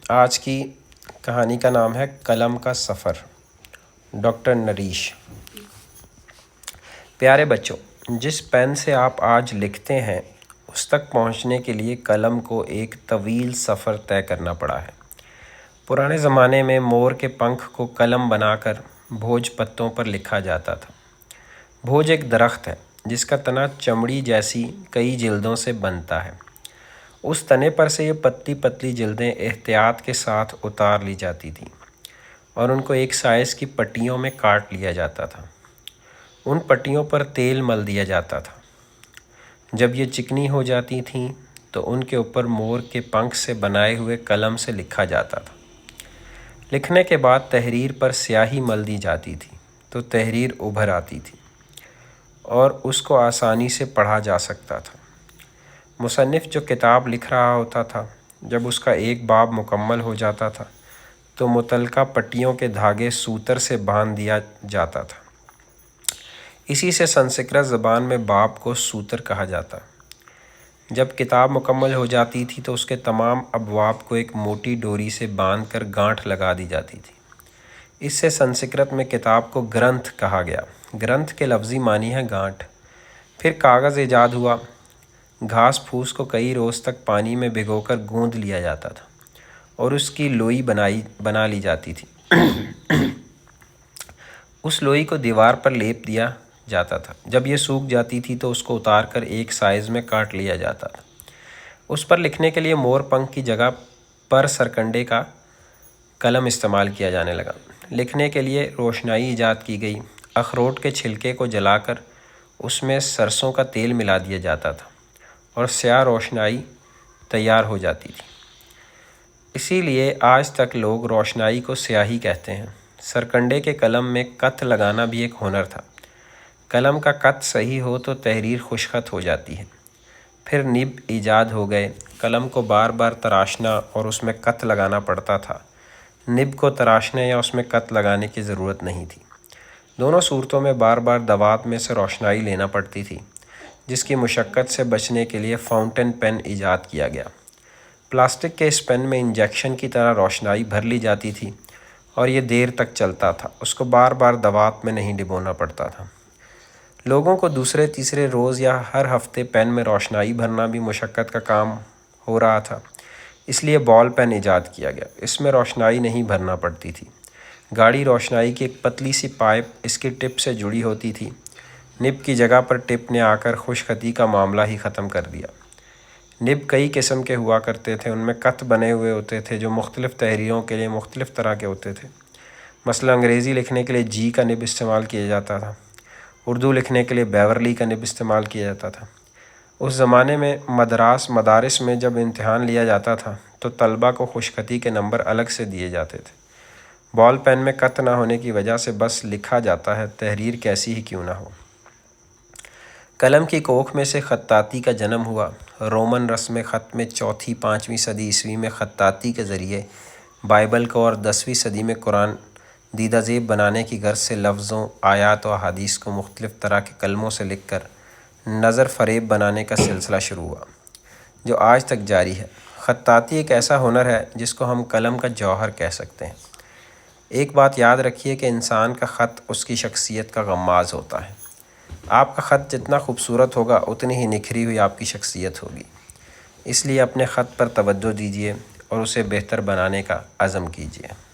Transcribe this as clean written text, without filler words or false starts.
آج کی کہانی کا نام ہے قلم کا سفر، ڈاکٹر نریش۔ پیارے بچوں، جس پین سے آپ آج لکھتے ہیں اس تک پہنچنے کے لیے قلم کو ایک طویل سفر طے کرنا پڑا ہے۔ پرانے زمانے میں مور کے پنکھ کو قلم بنا کر بھوج پتوں پر لکھا جاتا تھا۔ بھوج ایک درخت ہے جس کا تنا چمڑی جیسی کئی جلدوں سے بنتا ہے۔ اس تنے پر سے یہ پتلی پتلی جلدیں احتیاط کے ساتھ اتار لی جاتی تھیں اور ان کو ایک سائز کی پٹیوں میں کاٹ لیا جاتا تھا۔ ان پٹیوں پر تیل مل دیا جاتا تھا۔ جب یہ چکنی ہو جاتی تھیں تو ان کے اوپر مور کے پنکھ سے بنائے ہوئے قلم سے لکھا جاتا تھا۔ لکھنے کے بعد تحریر پر سیاہی مل دی جاتی تھی تو تحریر ابھر آتی تھی اور اس کو آسانی سے پڑھا جا سکتا تھا۔ مصنف جو کتاب لکھ رہا ہوتا تھا، جب اس کا ایک باب مکمل ہو جاتا تھا تو متعلقہ پٹیوں کے دھاگے سوتر سے باندھ دیا جاتا تھا۔ اسی سے سنسکرت زبان میں باب کو سوتر کہا جاتا۔ جب کتاب مکمل ہو جاتی تھی تو اس کے تمام ابواب کو ایک موٹی ڈوری سے باندھ کر گانٹھ لگا دی جاتی تھی۔ اس سے سنسکرت میں کتاب کو گرنتھ کہا گیا۔ گرنتھ کے لفظی معنی ہے گانٹھ۔ پھر کاغذ ایجاد ہوا۔ گھاس پھوس کو کئی روز تک پانی میں بھگو کر گوندھ لیا جاتا تھا اور اس کی لوئی بنا لی جاتی تھی۔ اس لوئی کو دیوار پر لیپ دیا جاتا تھا۔ جب یہ سوکھ جاتی تھی تو اس کو اتار کر ایک سائز میں کاٹ لیا جاتا تھا۔ اس پر لکھنے کے لیے مور پنکھ کی جگہ پر سرکنڈے کا قلم استعمال کیا جانے لگا۔ لکھنے کے لیے روشنائی ایجاد کی گئی۔ اخروٹ کے چھلکے کو جلا کر اس میں سرسوں کا تیل ملا دیا جاتا تھا اور سیاہ روشنائی تیار ہو جاتی تھی۔ اسی لیے آج تک لوگ روشنائی کو سیاہی کہتے ہیں۔ سرکنڈے کے قلم میں قط لگانا بھی ایک ہنر تھا۔ قلم کا قط صحیح ہو تو تحریر خوشخط ہو جاتی ہے۔ پھر نب ایجاد ہو گئے۔ قلم کو بار بار تراشنا اور اس میں قط لگانا پڑتا تھا۔ نب کو تراشنے یا اس میں قط لگانے کی ضرورت نہیں تھی۔ دونوں صورتوں میں بار بار دوات میں سے روشنائی لینا پڑتی تھی، جس کی مشقت سے بچنے کے لیے فاؤنٹین پین ایجاد کیا گیا۔ پلاسٹک کے اس پین میں انجیکشن کی طرح روشنائی بھر لی جاتی تھی اور یہ دیر تک چلتا تھا۔ اس کو بار بار دوات میں نہیں ڈبونا پڑتا تھا۔ لوگوں کو دوسرے تیسرے روز یا ہر ہفتے پین میں روشنائی بھرنا بھی مشقت کا کام ہو رہا تھا، اس لیے بال پین ایجاد کیا گیا۔ اس میں روشنائی نہیں بھرنا پڑتی تھی۔ گاڑی روشنائی کی ایک پتلی سی پائپ اس کی ٹپ سے جڑی ہوتی تھی۔ نب کی جگہ پر ٹپ نے آ کر خوش خطی کا معاملہ ہی ختم کر دیا۔ نب کئی قسم کے ہوا کرتے تھے۔ ان میں قط بنے ہوئے ہوتے تھے جو مختلف تحریروں کے لیے مختلف طرح کے ہوتے تھے۔ مثلا انگریزی لکھنے کے لیے جی کا نب استعمال کیا جاتا تھا۔ اردو لکھنے کے لیے بیورلی کا نب استعمال کیا جاتا تھا۔ اس زمانے میں مدارس میں جب امتحان لیا جاتا تھا تو طلبہ کو خوش خطی کے نمبر الگ سے دیے جاتے تھے۔ بال پین میں قط نہ ہونے کی وجہ سے بس لکھا جاتا ہے، تحریر کیسی ہی کیوں نہ ہو۔ قلم کی کوکھ میں سے خطاطی کا جنم ہوا۔ رومن رسم خط میں 4ویں-5ویں صدی عیسوی میں خطاطی کے ذریعے بائبل کو اور 10ویں صدی میں قرآن دیدہ زیب بنانے کی غرض سے لفظوں، آیات و احادیث کو مختلف طرح کے قلموں سے لکھ کر نظر فریب بنانے کا سلسلہ شروع ہوا، جو آج تک جاری ہے۔ خطاطی ایک ایسا ہنر ہے جس کو ہم قلم کا جوہر کہہ سکتے ہیں۔ ایک بات یاد رکھیے کہ انسان کا خط اس کی شخصیت کا غماز ہوتا ہے۔ آپ کا خط جتنا خوبصورت ہوگا اتنی ہی نکھری ہوئی آپ کی شخصیت ہوگی۔ اس لیے اپنے خط پر توجہ دیجیے اور اسے بہتر بنانے کا عزم کیجیے۔